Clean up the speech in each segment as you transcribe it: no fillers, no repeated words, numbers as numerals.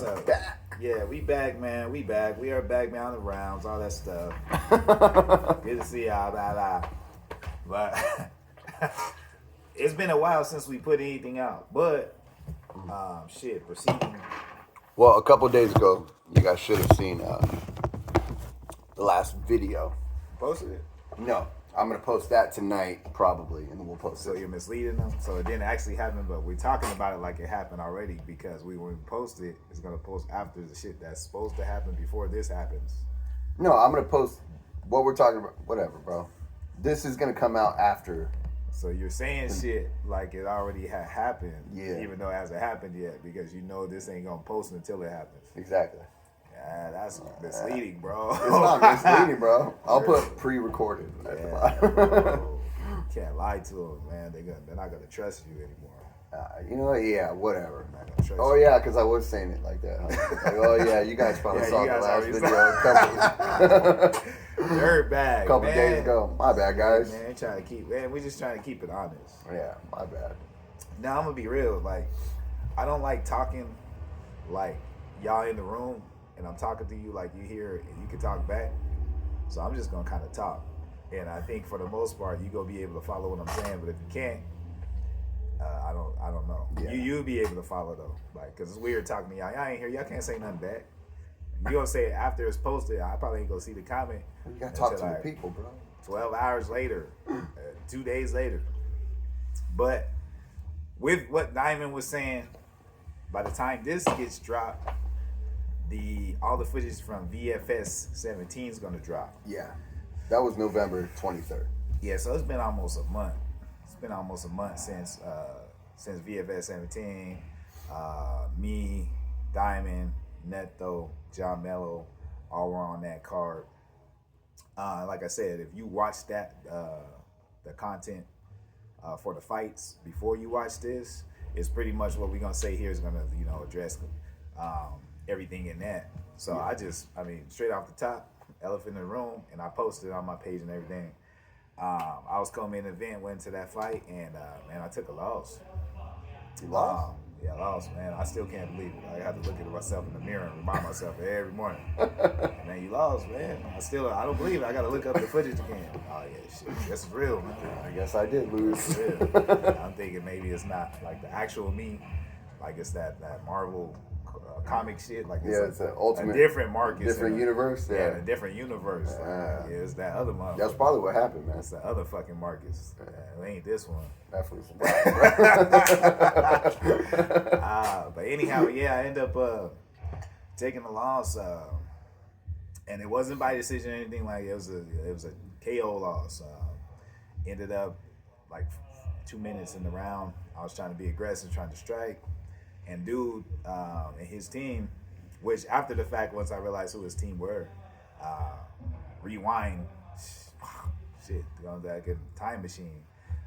up? Back. Yeah, we back, man. We back. We are back, man, on the rounds, all that stuff. Good to see y'all. Blah, blah. But it's been a while since we put anything out. But, proceeding. Well, a couple days ago, you guys should have seen the last video. Posted it? No. I'm going to post that tonight, probably, and then we'll post it. So you're misleading them? So it didn't actually happen, but we're talking about it like it happened already because when we post it, it's going to post after the shit that's supposed to happen before this happens. No, I'm going to post what we're talking about. Whatever, bro. This is going to come out after. So you're saying shit like it already had happened, yeah, even though it hasn't happened yet because you know this ain't going to post until it happens. Exactly. Yeah, that's misleading, bro. It's not misleading, bro. I'll put pre-recorded. Yeah, can't lie to them, man. They're not gonna trust you anymore. You know what? Yeah, whatever. Oh yeah, because I was saying it like that. Huh? Like, oh yeah, you guys probably saw the last video a couple days ago. My bad, guys. Man, we're just trying to keep it honest. Yeah, my bad. Now I'm gonna be real. Like, I don't like talking like y'all in the room. And I'm talking to you like you hear and you can talk back. So I'm just gonna kind of talk. And I think for the most part, you gonna be able to follow what I'm saying. But if you can't, I don't know. Yeah. You'll be able to follow though, like, cause it's weird talking to y'all. Y'all ain't here. Y'all can't say nothing back. You gonna say it after it's posted. I probably ain't gonna see the comment. You gotta talk to the people, bro. 12 hours later, 2 days later. But with what Diamond was saying, by the time this gets dropped, all the footage from VFS17 is gonna drop. Yeah, that was November 23rd. Yeah, so it's been almost a month. It's been almost a month since VFS17. Me, Diamond, Neto, John Mello, all were on that card. Like I said, if you watch that the content for the fights before you watch this, it's pretty much what we're gonna say here is gonna address everything in that. So yeah. I mean, straight off the top, elephant in the room, and I posted on my page and everything. I was coming in an event, went to that fight, and man, I took a loss. You lost? Yeah, I lost, man. I still can't believe it. I have to look at myself in the mirror and remind myself every morning. Man, you lost, man. I don't believe it. I got to look up the footage again. Oh, yeah, shit. This is real, man. I guess I did lose. I'm thinking maybe it's not like the actual me. Like it's that Marvel comic shit. Like it's an ultimate, a different Marcus. Different universe. Yeah, a different universe. It's that other motherfucker. That's probably what happened, man. It's the other fucking Marcus. It ain't this one. Definitely. But anyhow, yeah, I end up taking the loss, and it wasn't by decision or anything. Like it was a KO loss. Ended up like 2 minutes in the round. I was trying to be aggressive, trying to strike, and dude and his team, which after the fact, once I realized who his team were, rewind, shit, going back in time machine.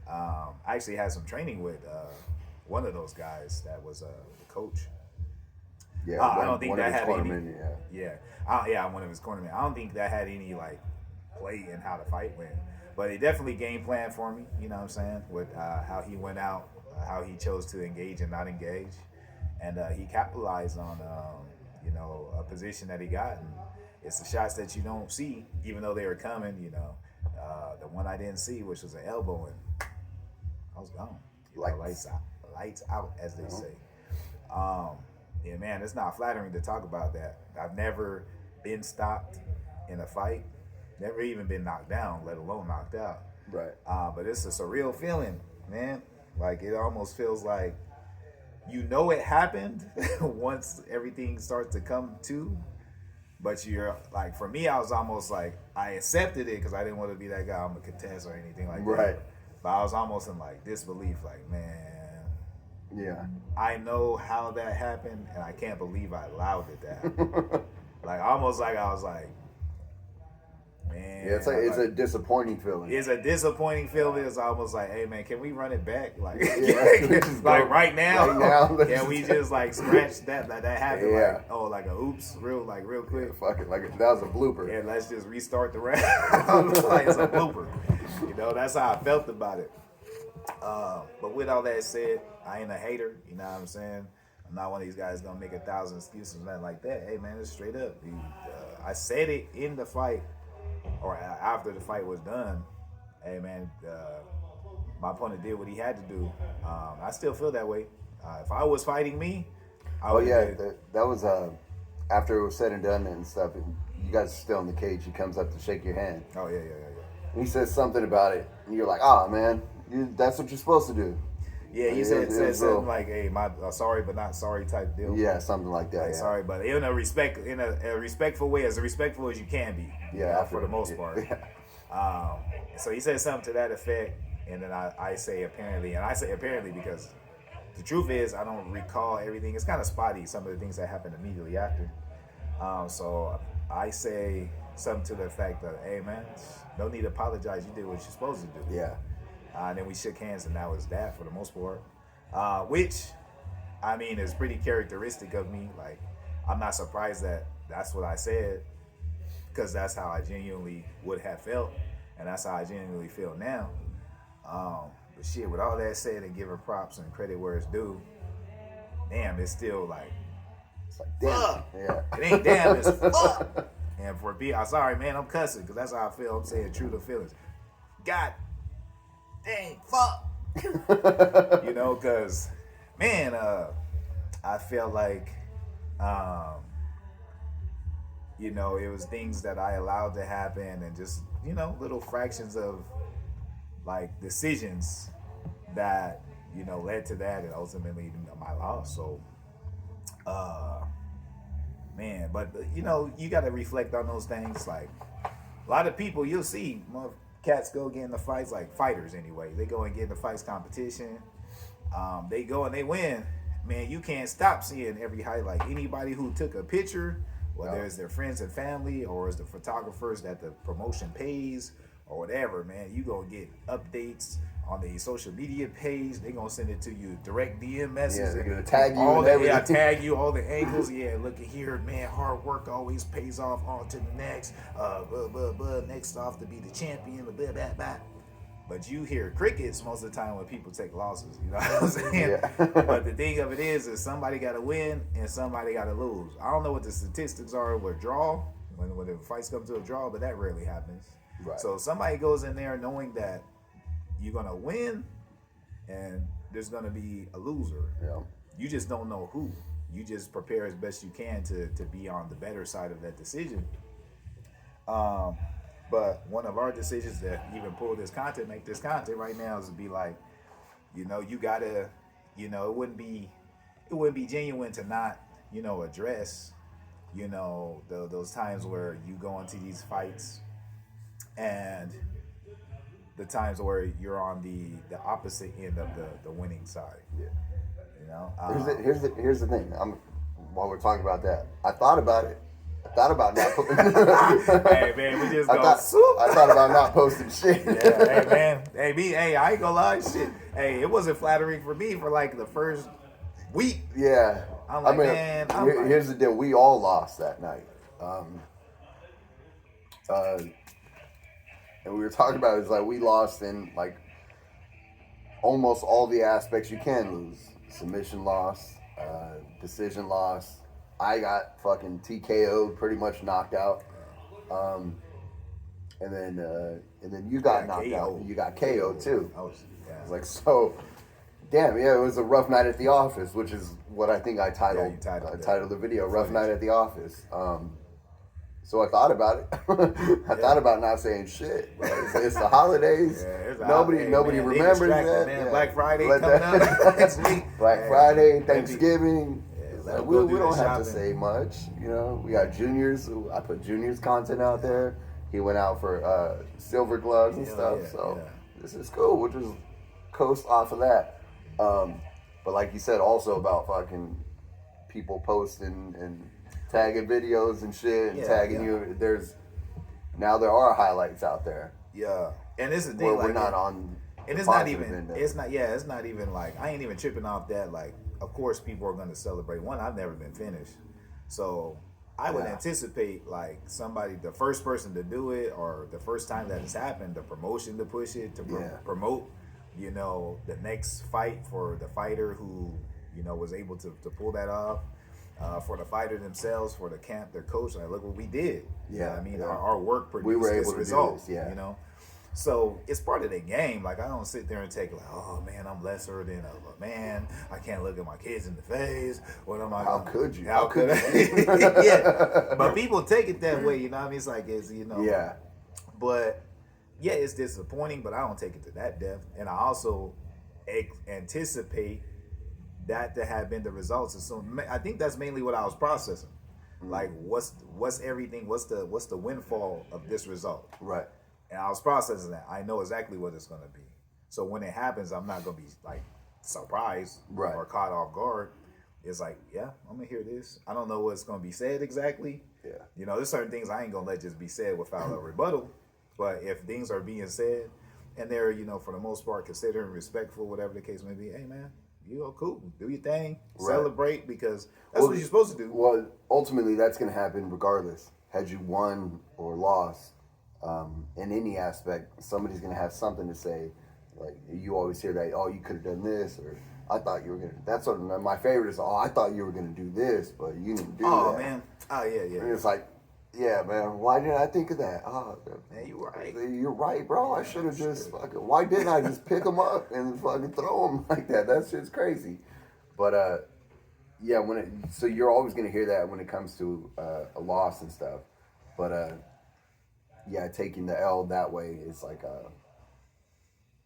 I actually had some training with one of those guys that was the coach. Yeah, I don't think that had any. One of his cornermen. I don't think that had any like play in how the fight went, but he definitely game plan for me. You know what I'm saying? With how he went out, how he chose to engage and not engage, and he capitalized on a position that he got. And it's the shots that you don't see, even though they were coming. The one I didn't see, which was an elbow, and I was gone. Lights out, as they say. Yeah, man, it's not flattering to talk about that. I've never been stopped in a fight, never even been knocked down, let alone knocked out. Right. But it's a surreal feeling, man. Like it almost feels like it happened once everything starts to come to. But you're like, for me, I was almost like, I accepted it because I didn't want to be that guy I'm a contest or anything like that. Right. But I was almost in like disbelief, like, man. Yeah. I know how that happened, and I can't believe I allowed it to happen. Like, almost like I was like, man. Yeah, it's a disappointing feeling. It's a disappointing feeling. It's almost like, hey, man, can we run it back? Like, like right now? Can we just like scratch that happened? Yeah. Like a oops, real quick. Yeah, fuck it, like that was a blooper. Yeah, let's just restart the round. Like it's a blooper. That's how I felt about it. But with all that said, I ain't a hater. You know what I'm saying? I'm not one of these guys gonna make 1,000 excuses, nothing like that. Hey man, it's straight up. I said it in the fight or after the fight was done. Hey man, my opponent did what he had to do. I still feel that way. If I was fighting me, I Oh would. yeah, that was after it was said and done and stuff. And you guys are still in the cage. He comes up to shake your hand. Oh yeah. And he says something about it, and you're like, "Ah, man, that's what you're supposed to do." Yeah, he said something like, "Hey, my sorry but not sorry" type deal. Yeah, something like that. Like, yeah. Sorry, but in a respectful way, as respectful as you can be. Yeah, for the most part. Yeah. So he said something to that effect, and then I say apparently, and I say apparently because the truth is I don't recall everything. It's kind of spotty, some of the things that happened immediately after. So I say something to the effect of, "Hey man, no need to apologize. You did what you're supposed to do." Yeah. And then we shook hands, and that was that for the most part. Which, I mean, is pretty characteristic of me. Like, I'm not surprised that that's what I said, because that's how I genuinely would have felt, and that's how I genuinely feel now. But shit, with all that said and giving props and credit where it's due, damn, it's still like, It's like, damn. fuck. Yeah. It ain't damn, it's fuck. And for me, I'm sorry, man, I'm cussing, because that's how I feel. I'm saying true to feelings. God dang, fuck. Because, man, I felt like, it was things that I allowed to happen, and just, little fractions of, like, decisions that, led to that, and ultimately my loss. So, man, but, you got to reflect on those things. Like, a lot of people, you'll see, cats go get in the fights, like fighters anyway. They go and get in the fights competition. They go and they win. Man, you can't stop seeing every highlight. Anybody who took a picture, whether it's their friends and family or it's the photographers that the promotion pays or whatever, man, you gonna get updates on the social media page. They gonna send it to you direct DM message. Yeah, they're gonna tag you and everything. Tag you all the angles. Yeah, look at here, man. Hard work always pays off. On to the next. Next off to be the champion. Blah, blah, blah. But you hear crickets most of the time when people take losses. You know what I'm saying? Yeah. But the thing of it is somebody got to win and somebody got to lose. I don't know what the statistics are with draw when the fights come to a draw, but that rarely happens. Right. So somebody goes in there knowing that you're gonna win and there's gonna be a loser. Yeah. You just don't know who. You just prepare as best you can to be on the better side of that decision. But one of our decisions that even pull this content, make this content right now, is to be like, you gotta, it wouldn't be genuine to not, address, those times where you go into these fights and the times where you're on the opposite end of the winning side. Yeah. Here's the thing. While we're talking about that, I thought about it. I thought about not posting. Hey man, we just go. I thought about not posting shit. Yeah, hey man, hey, I ain't gonna lie, shit. Hey, it wasn't flattering for me for like the first week. Yeah, I'm like, here's the deal. We all lost that night. And we were talking about it's like we lost in like almost all the aspects you can lose. Submission loss, decision loss. I got fucking TKO'd, pretty much knocked out. And then you got knocked out. You got KO'd too. It's like, so damn, yeah, it was a rough night at the office, which is what I think I titled the video, Rough Night at the Office. So I thought about it. I thought about not saying shit. But it's the holidays. Nobody remembers that. Man. Black Friday coming up next week. Black Friday, Thanksgiving. We don't have shopping. to say much. We got Junior's. I put Junior's content out there. He went out for silver gloves and stuff. This is cool. We'll just coast off of that. But like you said, also about fucking people posting and tagging videos and shit and tagging you. There are highlights out there. Yeah, and this is the where thing, we're like, not on. And it's not even. It's not even like I ain't even tripping off that. Like, of course, people are going to celebrate. One, I've never been finished, so I would anticipate like somebody, the first person to do it, or the first time that it's happened, the promotion to push it to promote, the next fight for the fighter who was able to pull that off. For the fighter themselves, for the camp, their coach, like, look what we did. You know what I mean? Our work produced we were able this to result. Do this, So it's part of the game. Like, I don't sit there and take like, oh man, I'm lesser than a man. I can't look at my kids in the face. What am I? How could you? How could I? Yeah. But people take it that way. You know what I mean? It's like Yeah. But yeah, it's disappointing. But I don't take it to that depth. And I also anticipate that to have been the results. And so I think that's mainly what I was processing. Like, what's everything? What's the windfall of this result? Right. And I was processing that. I know exactly what it's going to be. So when it happens, I'm not going to be like surprised or caught off guard. It's like, yeah, I'm going to hear this. I don't know what's going to be said exactly. Yeah. There's certain things I ain't going to let just be said without a rebuttal. But if things are being said and they're, for the most part, considered respectful, whatever the case may be, hey, man, cool. Do your thing. Celebrate, because that's what you're supposed to do. Well, ultimately, that's going to happen regardless. Had you won or lost, in any aspect, somebody's going to have something to say. Like, you always hear that, oh, you could have done this, or I thought you were going to. That's sort of my favorite is, oh, I thought you were going to do this, but you didn't do that. Oh, man. Oh, yeah. And it's like, yeah, man, why didn't I think of that? Oh, man, you're right. You're right, bro. I should have just fucking. Why didn't I just pick them up and fucking throw them like that? That shit's crazy. But yeah, so you're always gonna hear that when it comes to a loss and stuff. But yeah, taking the L that way is like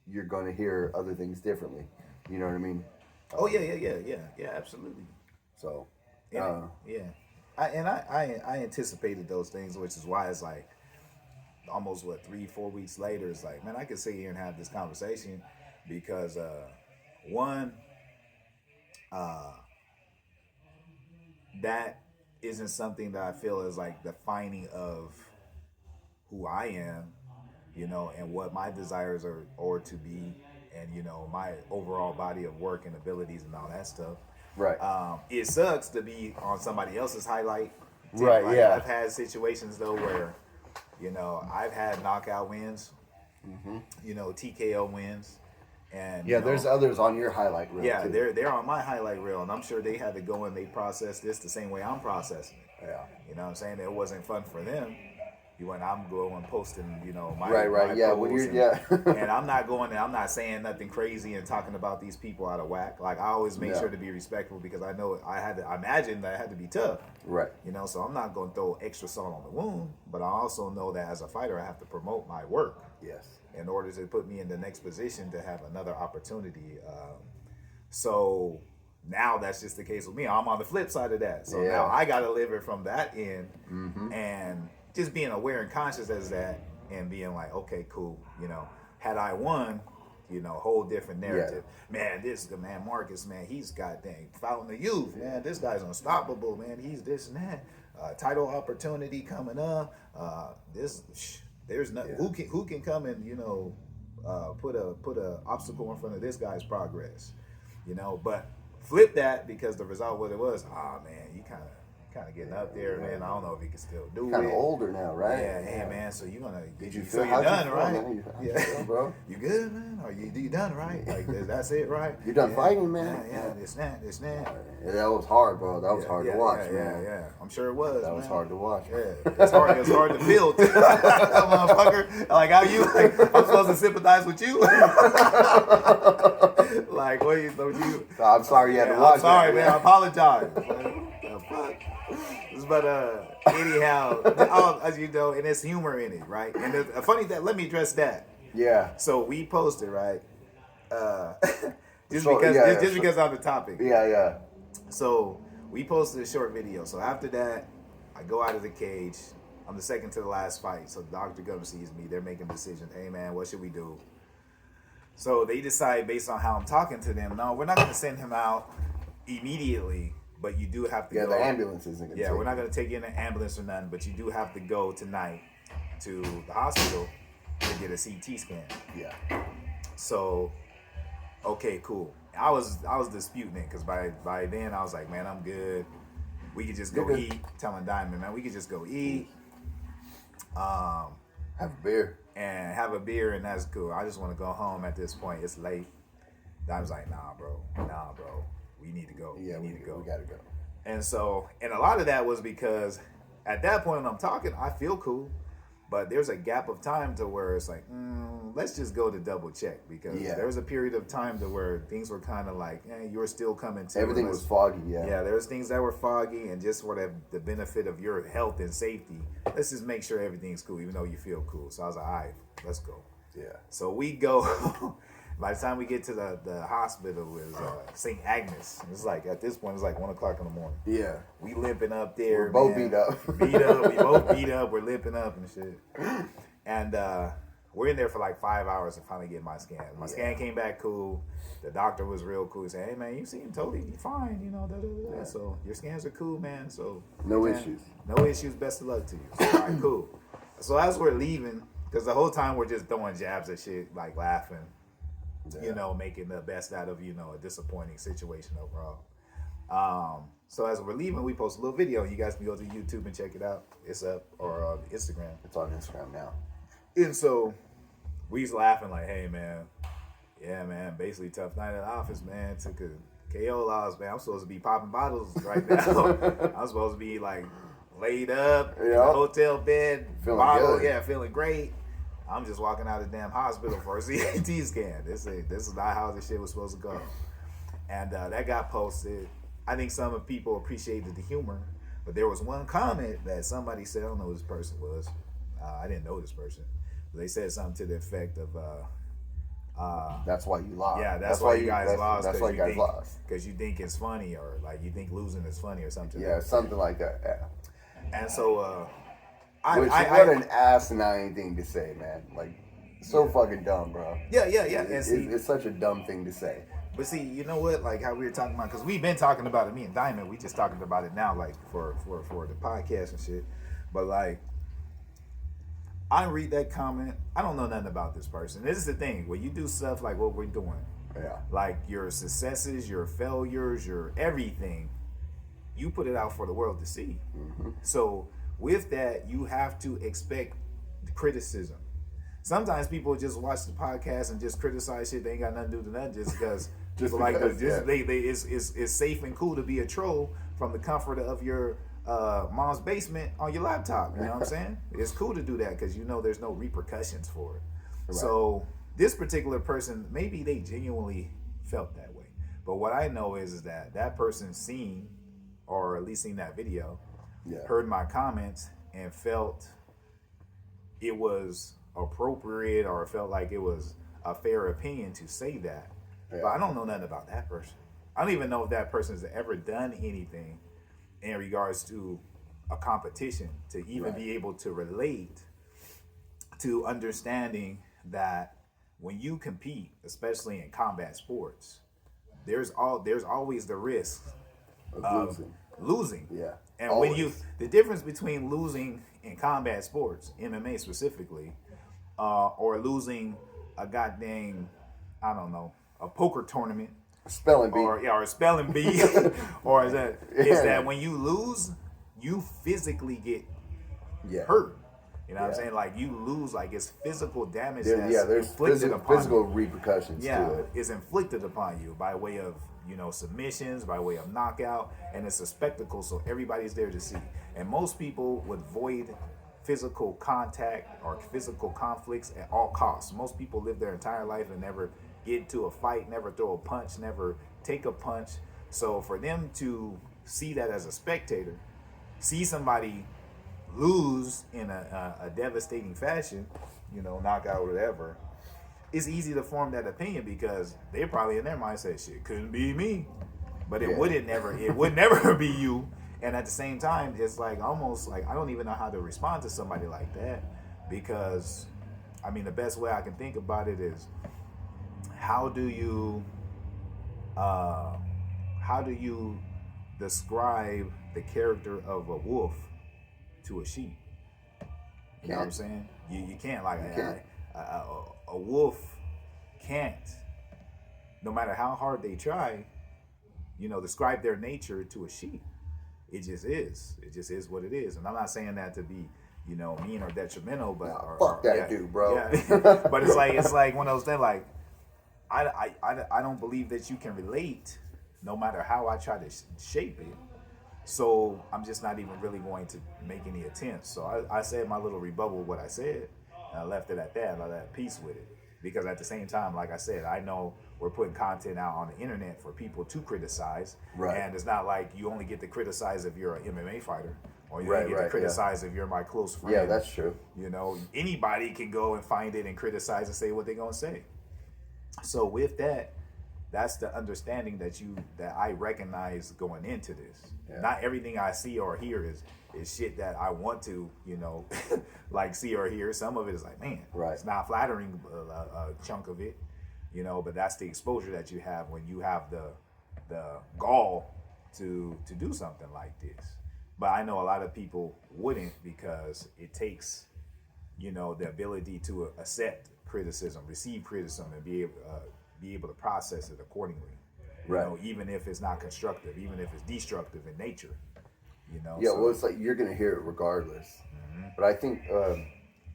you're gonna hear other things differently. You know what I mean? Oh yeah, absolutely. So yeah. I anticipated those things, which is why it's like almost 3-4 weeks later, it's like, man, I could sit here and have this conversation because one, that isn't something that I feel is like defining of who I am, and what my desires are to be, and my overall body of work and abilities and all that stuff. Right. It sucks to be on somebody else's highlight. Right. Like, yeah. I've had situations though where, I've had knockout wins, TKO wins, and there's others on your highlight reel. Yeah, too. they're on my highlight reel, and I'm sure they had to go and they process this the same way I'm processing it. Yeah. You know what I'm saying? It wasn't fun for them. When I'm going posting, my right, yeah, when you're and I'm not going and I'm not saying nothing crazy and talking about these people out of whack. Like, I always make sure to be respectful, because I know I imagine that I had to be tough. Right. So I'm not going to throw extra salt on the wound, but I also know that as a fighter, I have to promote my work. Yes. In order to put me in the next position to have another opportunity. So now that's just the case with me. I'm on the flip side of that. So now I got to live it from that end, and just being aware and conscious as that, and being like, okay, cool. Had I won, whole different narrative. Man, man, Marcus, man, he's goddamn fountain of youth, man. This guy's unstoppable, man. He's this and that. Title opportunity coming up. There's nothing. Who can come and put a obstacle in front of this guy's progress, But flip that, because the result what it was. Ah, man, you kind of getting up there, man. I don't know if he can still do it. Kind of older now, right? Yeah, man. So you're gonna. Did you so feel? You're done, you right? Yeah, bro. You good, man? Are you done, right? Like, that's it, right? You done fighting, man? Yeah. This that. Yeah, that was hard, bro. That was hard to watch, man. Yeah. I'm sure it was. That was hard to watch. Yeah, it's hard. It's hard to feel, motherfucker. Like, how you? Like, I'm supposed to sympathize with you. Like, what you? I'm sorry you had to watch. I'm sorry, that, man. I apologize. The fuck. But anyhow, as you know, and there's humor in it, right? And it's funny that. Let me address that. Yeah. So we posted, right? Because on the topic. Yeah. So we posted a short video. So after that, I go out of the cage. I'm the second to the last fight. So the doctor comes sees me. They're making decisions. Hey man, what should we do? So they decide based on how I'm talking to them. No, we're not going to send him out immediately. But you do have to go. Yeah, the ambulance isn't going to we're not going to take you in an ambulance or nothing, but you do have to go tonight to the hospital to get a CT scan. Yeah. So, okay, cool. I was disputing it, because by then I was like, man, I'm good. We could just go eat. Telling Diamond, man, we could just go eat. Have a beer. And have a beer, and that's cool. I just want to go home at this point. It's late. Diamond's like, nah, bro. we need to go. Yeah, we need to go. We gotta go. And so, and a lot of that was because at that point when I'm talking, I feel cool, but there's a gap of time to where it's like, let's just go to double check, because there was a period of time to where things were kind of like, you were still coming to. Everything was foggy, Yeah, there was things that were foggy, and just for the benefit of your health and safety, let's just make sure everything's cool, even though you feel cool. So I was like, all right, let's go. Yeah. So we go. By the time we get to the hospital, it was St. Agnes. It's like, at this point, it's like 1 o'clock in the morning. Yeah. We limping up there. We're both beat up. Beat up. We both beat up. We're limping up and shit. And we're in there for like 5 hours to finally get my scan. My scan came back cool. The doctor was real cool. He said, hey, man, you seem totally fine, you know. Yeah. So your scans are cool, man. So no issues. No issues. Best of luck to you. So, all right, cool. So as we're leaving, because the whole time we're just throwing jabs at shit, like laughing. You know, making the best out of, you know, a disappointing situation overall. So as we're leaving, we post a little video. You guys can go to YouTube and check it out. It's up, or on Instagram. It's on Instagram now. And so we was laughing like, hey, man, yeah, man, basically tough night at the office, man. Took a KO loss, man. I'm supposed to be popping bottles right now. I'm supposed to be like laid up in a hotel bed. Feeling good. Yeah, feeling great. I'm just walking out of the damn hospital for a CT scan. This is not how this shit was supposed to go. And that got posted. I think some of people appreciated the humor, but there was one comment that somebody said, I don't know who this person was. I didn't know this person. But they said something to the effect of, that's why you lost. Yeah, that's why you guys lost. That's why you guys lost. Because you think it's funny, or like you think losing is funny or something. Yeah, something like that. Yeah. And so, what an asinine thing to say, man. Like, so fucking dumb, bro. Yeah. It's such a dumb thing to say. But see, you know what? Like how we were talking about, because we've been talking about it, me and Diamond, we just talking about it now, like for the podcast and shit. But like, I read that comment. I don't know nothing about this person. This is the thing. When you do stuff like what we're doing, like your successes, your failures, your everything, you put it out for the world to see. Mm-hmm. So with that, you have to expect criticism. Sometimes people just watch the podcast and just criticize shit. They ain't got nothing to do with that, just because people like it's safe and cool to be a troll from the comfort of your mom's basement on your laptop. You know what I'm saying? It's cool to do that because you know there's no repercussions for it. Right. So this particular person, maybe they genuinely felt that way. But what I know is that person seen, or at least seen that video, heard my comments and felt it was appropriate, or felt like it was a fair opinion to say that. But I don't know nothing about that person. I don't even know if that person has ever done anything in regards to a competition to even be able to relate to understanding that when you compete, especially in combat sports, there's always the risk of losing. Yeah. And always. The difference between losing in combat sports, MMA specifically, or losing a goddamn, I don't know, a poker tournament, spelling bee, or a spelling bee, or is that when you lose, you physically get hurt. You know what I'm saying? Like you lose, like it's physical damage. There's physical repercussions to it. It's inflicted upon you by way of submissions, by way of knockout, and it's a spectacle, so everybody's there to see. And most people would void physical contact or physical conflicts at all costs. Most people live their entire life and never get into a fight, never throw a punch, never take a punch. So for them to see that as a spectator, see somebody lose in a devastating fashion, knockout or whatever, it's easy to form that opinion because they're probably in their mindset, shit, couldn't be me. But it would never be you. And at the same time, it's like almost like I don't even know how to respond to somebody like that, because I mean the best way I can think about it is how do you describe the character of a wolf to a sheep? You know what I'm saying? You can't, like a wolf can't, no matter how hard they try, describe their nature to a sheep. It just is. It just is what it is. And I'm not saying that to be, mean or detrimental, but fuck that dude, bro. Yeah. But it's like one of those things. Like I don't believe that you can relate no matter how I try to shape it. So I'm just not even really going to make any attempts. So I said my little rebuttal what I said, and I left it at that, and I left peace with it. Because at the same time, like I said, I know we're putting content out on the internet for people to criticize. Right. And it's not like you only get to criticize if you're an MMA fighter, or you Right, only get to right, criticize if you're my close friend. Yeah, that's true. You know, anybody can go and find it and criticize and say what they're gonna say. So with that, that's the understanding that I recognize going into this. Yeah. Not everything I see or hear is shit that I want to, like see or hear. Some of it is like, man, Right. it's not flattering, a chunk of it, but that's the exposure that you have when you have the gall to do something like this. But I know a lot of people wouldn't, because it takes, the ability to accept criticism, receive criticism, and be able to process it accordingly. Right. Even if it's not constructive, even if it's destructive in nature. Yeah, so, well, it's like you're gonna hear it regardless. But I think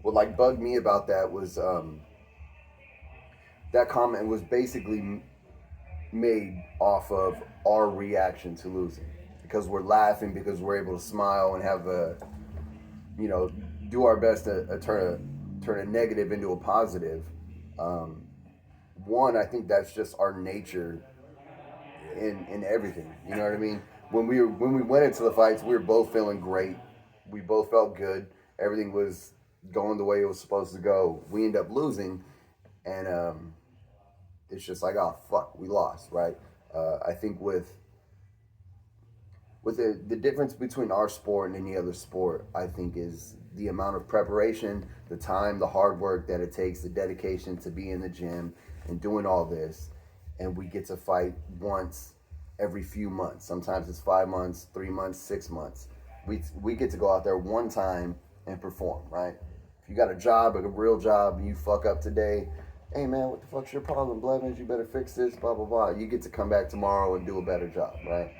what like bugged me about that was that comment was basically made off of our reaction to losing, because we're laughing, because we're able to smile and have do our best to turn a negative into a positive. One, I think that's just our nature in everything. You know what I mean? When we went into the fights, we were both feeling great. We both felt good. Everything was going the way it was supposed to go. We end up losing, and it's just like, oh fuck, we lost, right? I think with the difference between our sport and any other sport, I think, is the amount of preparation, the time, the hard work that it takes, the dedication to be in the gym and doing all this. And we get to fight once every few months. Sometimes it's 5 months, 3 months, 6 months. We get to go out there one time and perform, right? If you got a job, a real job, and you fuck up today, hey man, what the fuck's your problem, Blevins? You better fix this, blah, blah, blah. You get to come back tomorrow and do a better job, right?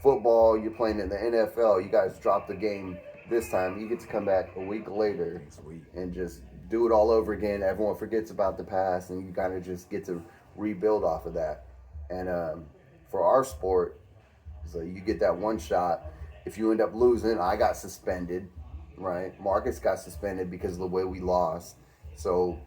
Football, you're playing in the NFL, you guys dropped the game this time, you get to come back a week later and just do it all over again. Everyone forgets about the past, and you kind of just get to rebuild off of that. And for our sport, so you get that one shot. If you end up losing, I got suspended, right? Marcus got suspended because of the way we lost. So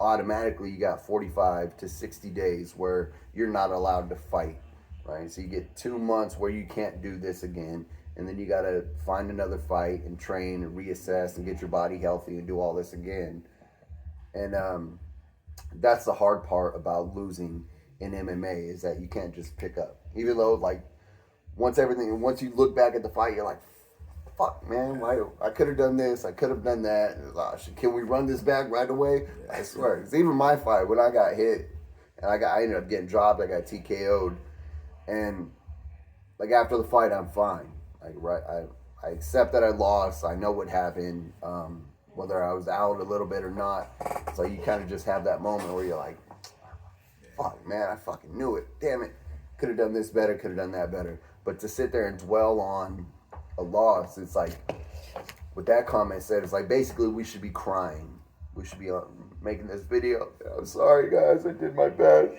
automatically you got 45 to 60 days where you're not allowed to fight, right? So you get 2 months where you can't do this again, and then you got to find another fight and train and reassess and get your body healthy and do all this again. And that's the hard part about losing in MMA, is that you can't just pick up. Even though, like, once you look back at the fight, you're like, fuck, man, why I could have done this, I could have done that. Can we run this back right away? I swear. It's even my fight, when I got hit and I ended up getting dropped, I got TKO'd, and like after the fight, I'm fine. Like, right, I accept that I lost. I know what happened, whether I was out a little bit or not. So you kind of just have that moment where you're like, fuck, man, I fucking knew it. Damn it. Could have done this better, could have done that better. But to sit there and dwell on a loss, it's like, what that comment said, is like, basically we should be crying. We should be making this video. I'm sorry, guys, I did my best.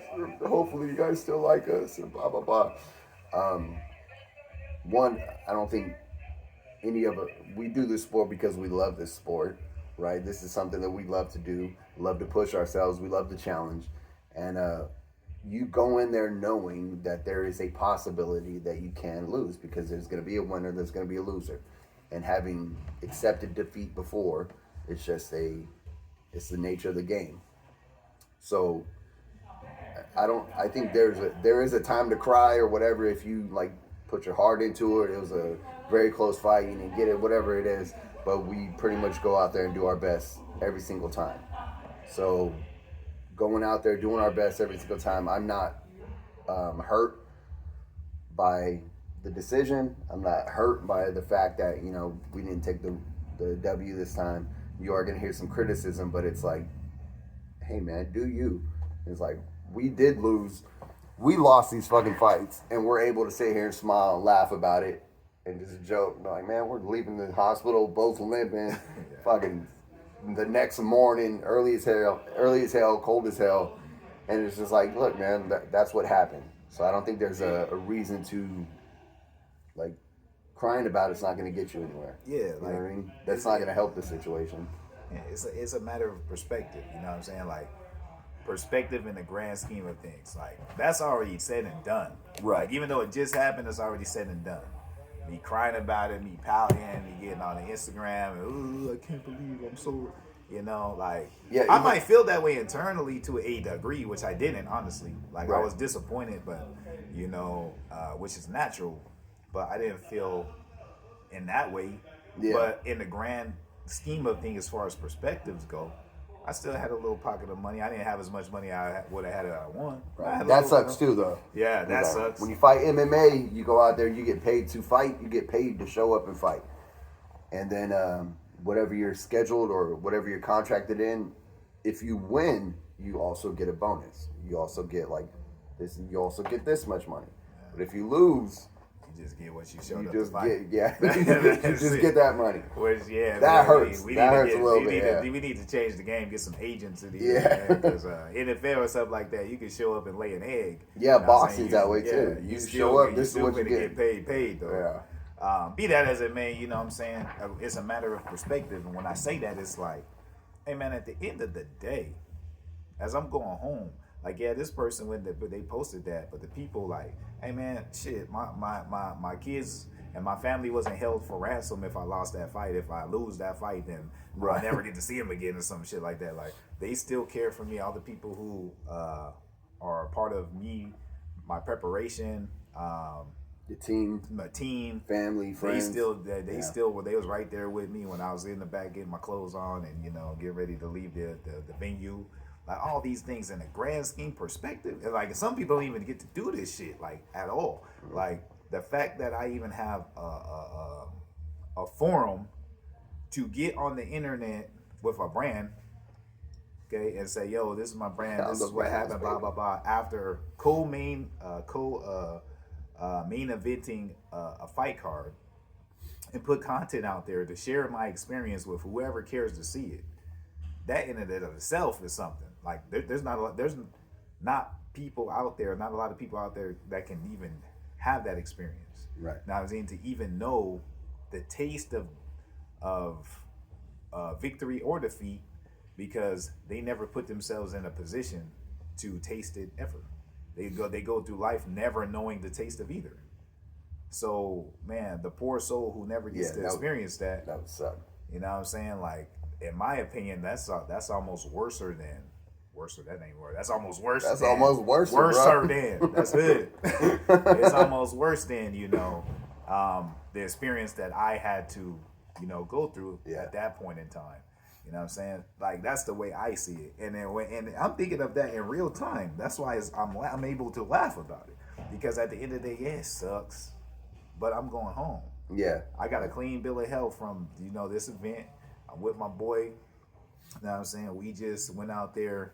Hopefully you guys still like us, and blah, blah, blah. One, I don't think any of it, we do this sport because we love this sport, right? This is something that we love to do, love to push ourselves, we love the challenge. And you go in there knowing that there is a possibility that you can lose, because there's going to be a winner, there's going to be a loser. And having accepted defeat before, it's the nature of the game. So I think there is a time to cry or whatever, if you like put your heart into it. It was a very close fight, you didn't get it, whatever it is. But we pretty much go out there and do our best every single time. So going out there, doing our best every single time. I'm not hurt by the decision. I'm not hurt by the fact that, we didn't take the W this time. You are going to hear some criticism, but it's like, hey man, do you. It's like, we did lose. We lost these fucking fights, and we're able to sit here and smile and laugh about it and just joke. Like, man, we're leaving the hospital both limping. Fucking the next morning, early as hell, cold as hell, And it's just like, look, man, that's what happened. So I don't think there's a reason to, like, crying about it's not going to get you anywhere. Yeah, you know what I mean? That's not going to help the situation. Yeah, it's a matter of perspective. You know what I'm saying? Like, perspective in the grand scheme of things. Like, that's already said and done. Right. Like, even though it just happened, it's already said and done. Me crying about it, me pouting, me getting on the Instagram, and, I can't believe I'm so, like, yeah, I might feel that way internally to a degree, which I didn't, honestly. Like, right. I was disappointed, but, which is natural, but I didn't feel in that way. Yeah. But in the grand scheme of things, as far as perspectives go, I still had a little pocket of money. I didn't have as much money I would have had if I won. Right. That sucks too, though. Yeah, that sucks. When you fight MMA, you go out there, you get paid to fight, you get paid to show up and fight. And then whatever you're scheduled or whatever you're contracted in, if you win, you also get a bonus. You also get like this. You also get this much money. But if you lose, you just get what you showed you up just to fight. Get, you just get that money. Which, that hurts. That hurts a little bit. We need to change the game, get some agents in the because NFL or something like that, you can show up and lay an egg. Yeah, boxing's that way too. You show up, this is what you get. Paid though. Yeah. Be that as it may, you know what I'm saying? It's a matter of perspective, and when I say that, it's like, hey man, at the end of the day, as I'm going home, like, yeah, this person they posted that, but the people like, hey man, shit, my kids and my family wasn't held for ransom if I lost that fight. If I lose that fight, then I never get to see them again or some shit like that. Like, they still care for me. All the people who are a part of me, my preparation, my team, family, friends. They was right there with me when I was in the back getting my clothes on and getting ready to leave the venue. Like, all these things in a grand scheme perspective, and like, some people don't even get to do this shit like at all. Mm-hmm. Like, the fact that I even have a forum to get on the internet with a brand, okay, and say, yo, this is my brand, this is what happened, blah blah blah. After main eventing a fight card, and put content out there to share my experience with whoever cares to see it. That in and of itself is something. Like, there's not a lot of people out there that can even have that experience. Right. Now, I mean, to even know the taste of victory or defeat, because they never put themselves in a position to taste it ever. They go through life never knowing the taste of either. So, man, the poor soul who never gets to experience that would suck. You know what I'm saying? Like, in my opinion, that's almost worser than. That ain't word. That's almost worse. That's almost worse. Worser than. That's good. It's almost worse than the experience that I had to go through at that point in time. You know what I'm saying? Like, that's the way I see it. And then I'm thinking of that in real time. That's why I'm able to laugh about it, because at the end of the day, yeah, it sucks, but I'm going home. Yeah. I got a clean bill of health from this event. I'm with my boy. You know what I'm saying? We just went out there,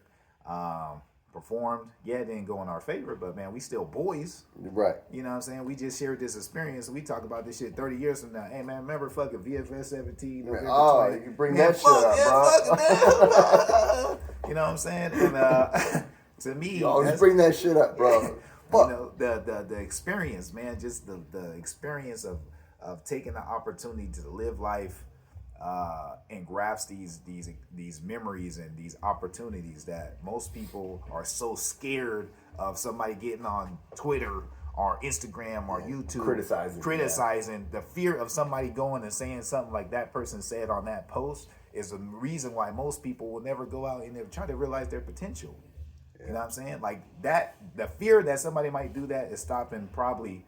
performed. Yeah, it didn't go in our favor, but man, we still boys. Right. You know what I'm saying? We just shared this experience. We talk about this shit 30 years from now. Hey man, remember fucking VFS17? Oh, you bring that shit up, bro. You know what I'm saying? And to me, you always bring that shit up, bro. The experience, man, just the experience of taking the opportunity to live life and grasp these memories and these opportunities that most people are so scared of somebody getting on Twitter or Instagram or YouTube criticizing. The fear of somebody going and saying something like that person said on that post is the reason why most people will never go out and try to realize their potential. Yeah. You know what I'm saying? Like, that, the fear that somebody might do that is stopping probably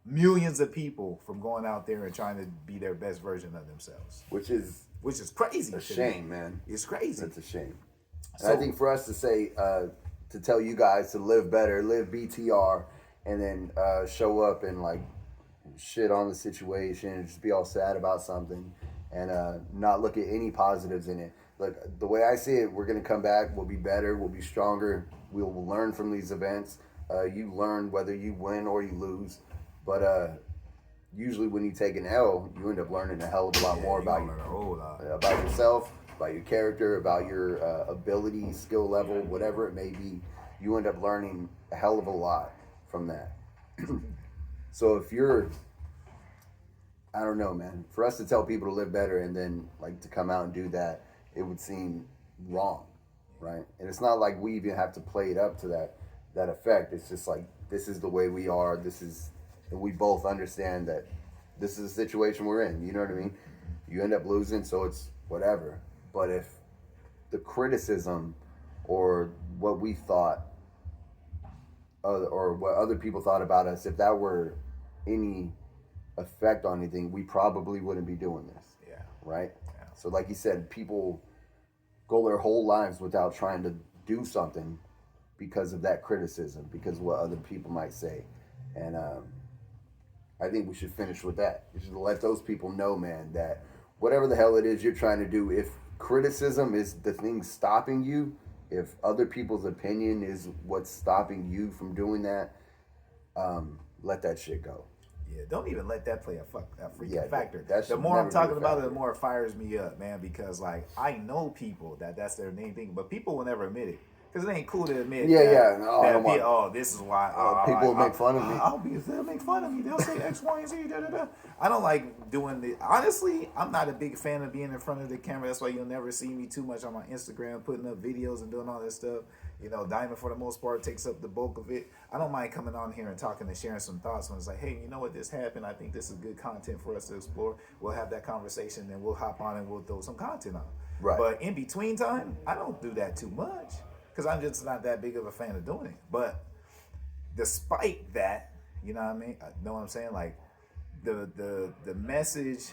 millions of people from going out there and trying to be their best version of themselves. Which is crazy. A shame, man. It's crazy. It's a shame. And I think for us to say, to tell you guys to live better, live BTR, and then show up and like shit on the situation and just be all sad about something and not look at any positives in it. Look, the way I see it, we're going to come back. We'll be better. We'll be stronger. We'll learn from these events. You learn whether you win or you lose. But usually when you take an L, you end up learning a hell of a lot more about yourself, about your character, about your ability, skill level, whatever it may be. You end up learning a hell of a lot from that. So if you're, I don't know, man, for us to tell people to live better and then like to come out and do that, it would seem wrong, right? And it's not like we even have to play it up to that effect. It's just like, this is the way we are. And we both understand that this is the situation we're in. You know what I mean? You end up losing, so it's whatever. But if the criticism or what we thought or what other people thought about us, if that were any effect on anything, we probably wouldn't be doing this. Yeah. Right? Yeah. So like you said, people go their whole lives without trying to do something because of that criticism, because of what other people might say. And I think we should finish with that. We should let those people know, man, that whatever the hell it is you're trying to do, if criticism is the thing stopping you, if other people's opinion is what's stopping you from doing that, let that shit go. Yeah, don't even let that play a freaking factor. The more I'm talking about it, the more it fires me up, man, because like I know people that's their main thing, but people will never admit it. Because it ain't cool to admit this is why people will make fun of me. They'll make fun of me. They'll say X, Y, and Z, da-da-da. I don't like doing the... Honestly, I'm not a big fan of being in front of the camera. That's why you'll never see me too much on my Instagram, putting up videos and doing all that stuff. You know, Diamond, for the most part, takes up the bulk of it. I don't mind coming on here and talking and sharing some thoughts when it's like, hey, you know what, this happened. I think this is good content for us to explore. We'll have that conversation, and we'll hop on and we'll throw some content on. Right. But in between time, I don't do that too much. Because I'm just not that big of a fan of doing it. But despite that, you know what I mean? Know what I'm saying? Like the message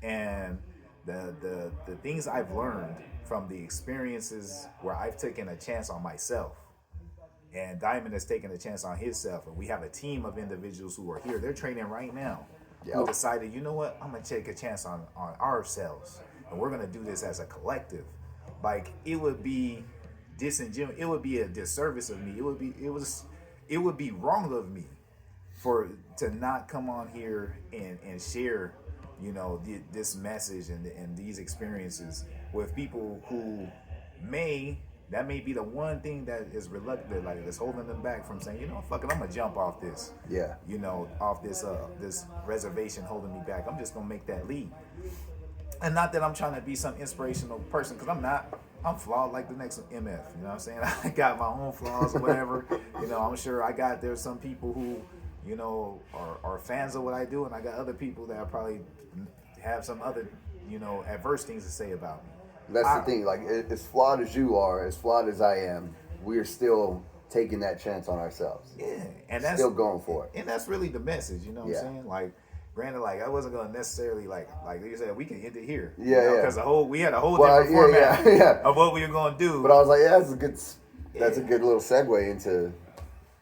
and the things I've learned from the experiences where I've taken a chance on myself, and Diamond has taken a chance on himself, and we have a team of individuals who are here. They're training right now. Yep. Who decided, you know what? I'm gonna take a chance on ourselves, and we're gonna do this as a collective. Like it would be disingenuous. It would be a disservice of me. It would be wrong of me to not come on here and share, you know, this message and these experiences with people who that may be the one thing that is reluctant, like that's holding them back from saying, you know, fuck it, I'm gonna jump off this. Yeah. You know, off this reservation holding me back. I'm just gonna make that leap. And not that I'm trying to be some inspirational person, because I'm not. I'm flawed like the next MF, you know what I'm saying? I got my own flaws or whatever. You know, I'm sure there's some people who, you know, are fans of what I do, and I got other people that probably have some other, you know, adverse things to say about me. That's the thing, like, as flawed as you are, as flawed as I am, we're still taking that chance on ourselves. Yeah. And that's still going for it. And that's really the message, you know what I'm saying? Like, granted, like I wasn't gonna necessarily like you said, we can end it here. Because we had a whole different format of what we were gonna do. But I was like, that's a good little segue into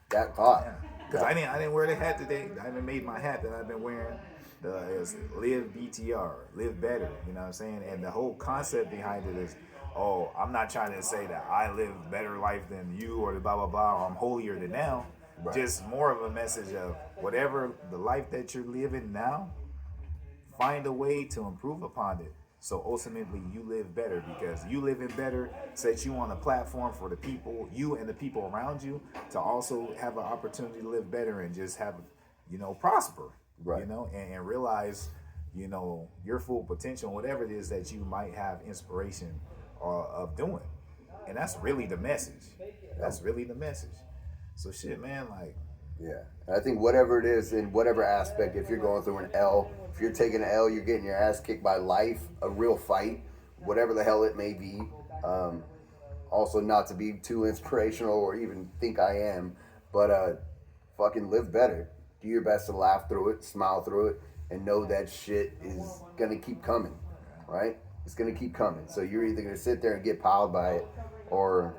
that thought. Because I didn't wear the hat today. I haven't made my hat that I've been wearing. Is live BTR, live better. You know what I'm saying? And the whole concept behind it is, I'm not trying to say that I live better life than you or the blah blah blah, or I'm holier than now. Right. Just more of a message of whatever the life that you're living now, find a way to improve upon it. So ultimately you live better, because you living better sets you on a platform for the people, you and the people around you, to also have an opportunity to live better and just have, you know, prosper, right. You know, and realize, you know, your full potential, whatever it is that you might have inspiration of doing. And that's really the message. That's really the message. So shit, man, like... Yeah. And I think whatever it is, in whatever aspect, if you're going through an L, if you're taking an L, you're getting your ass kicked by life, a real fight, whatever the hell it may be. Also, not to be too inspirational or even think I am, but fucking live better. Do your best to laugh through it, smile through it, and know that shit is going to keep coming, right? It's going to keep coming. So you're either going to sit there and get piled by it, or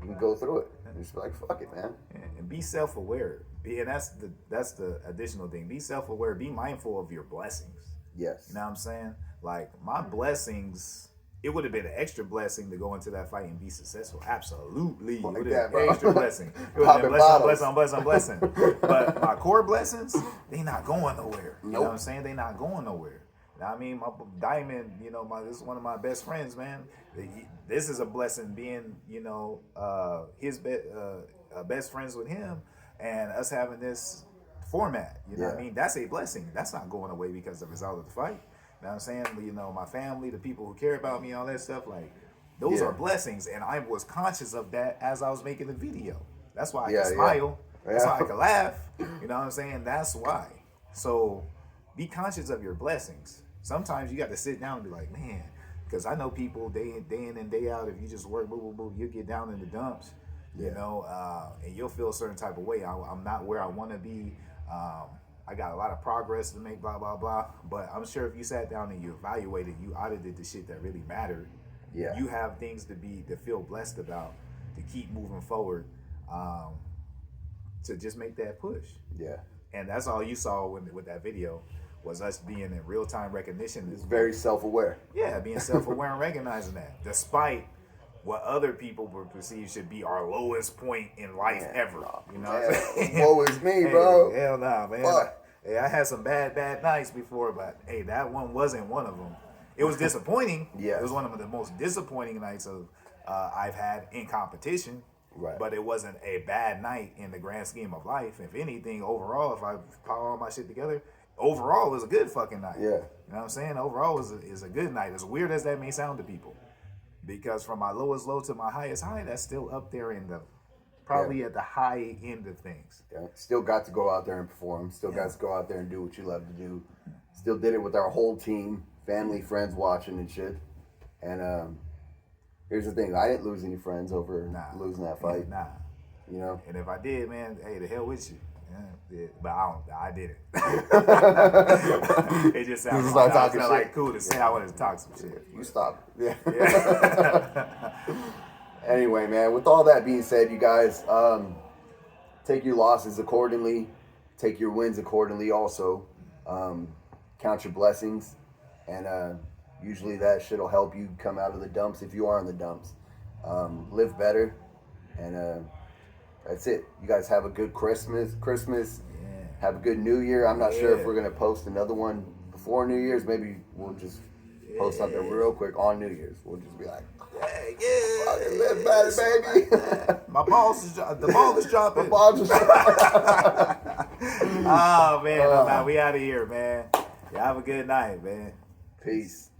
you can go through it. Just be like, fuck it, man. And be self-aware. And that's the additional thing. Be self-aware. Be mindful of your blessings. Yes. You know what I'm saying? Like, my blessings, it would have been an extra blessing to go into that fight and be successful. Absolutely. It would have been an extra blessing. It would have been blessing. But my core blessings, they not going nowhere. You know what I'm saying? They not going nowhere. I mean, my Diamond, you know, this is one of my best friends, man. This is a blessing being, you know, best friends with him and us having this format. You know what I mean? That's a blessing. That's not going away because of the result of the fight. You know what I'm saying? You know, my family, the people who care about me, all that stuff, like, those are blessings. And I was conscious of that as I was making the video. That's why I could smile. That's why I could laugh. You know what I'm saying? That's why. So be conscious of your blessings. Sometimes you got to sit down and be like, man, because I know people day in and day out, if you just work, you get down in the dumps, you know, and you'll feel a certain type of way. I'm not where I want to be. I got a lot of progress to make, blah, blah, blah. But I'm sure if you sat down and you evaluated, you audited the shit that really mattered, you have things to feel blessed about, to keep moving forward, to just make that push. Yeah. And that's all you saw with that video, was us being in real-time recognition. It's very self-aware. Yeah, being self-aware and recognizing that, despite what other people would perceive should be our lowest point in life ever. You know what I'm saying? Woe is me, bro. Hell nah, man. Hey, I had some bad nights before, but hey, that one wasn't one of them. It was disappointing. It was one of the most disappointing nights I've had in competition. Right. But it wasn't a bad night in the grand scheme of life. If anything, overall, if I pile all my shit together, overall it was a good fucking night. Yeah. You know what I'm saying? Overall is a good night. As weird as that may sound to people. Because from my lowest low to my highest high, that's still up there in the, probably at the high end of things. Yeah. Still got to go out there and perform. Still got to go out there and do what you love to do. Still did it with our whole team, family, friends watching and shit. And here's the thing, I didn't lose any friends over losing that fight. Nah. You know? And if I did, man, hey, the hell with you. Yeah, but I did it. It just sounds like cool to say I wanted to talk some shit. You stop. Yeah. Anyway, man, with all that being said, you guys, take your losses accordingly. Take your wins accordingly also. Count your blessings. And usually that shit will help you come out of the dumps if you are in the dumps. Live better. And that's it. You guys have a good Christmas. Have a good New Year. I'm not sure if we're going to post another one before New Year's. Maybe we'll just post something real quick on New Year's. We'll just be like, live better, baby. The ball is dropping. Oh, man. We out of here, man. Y'all have a good night, man. Peace.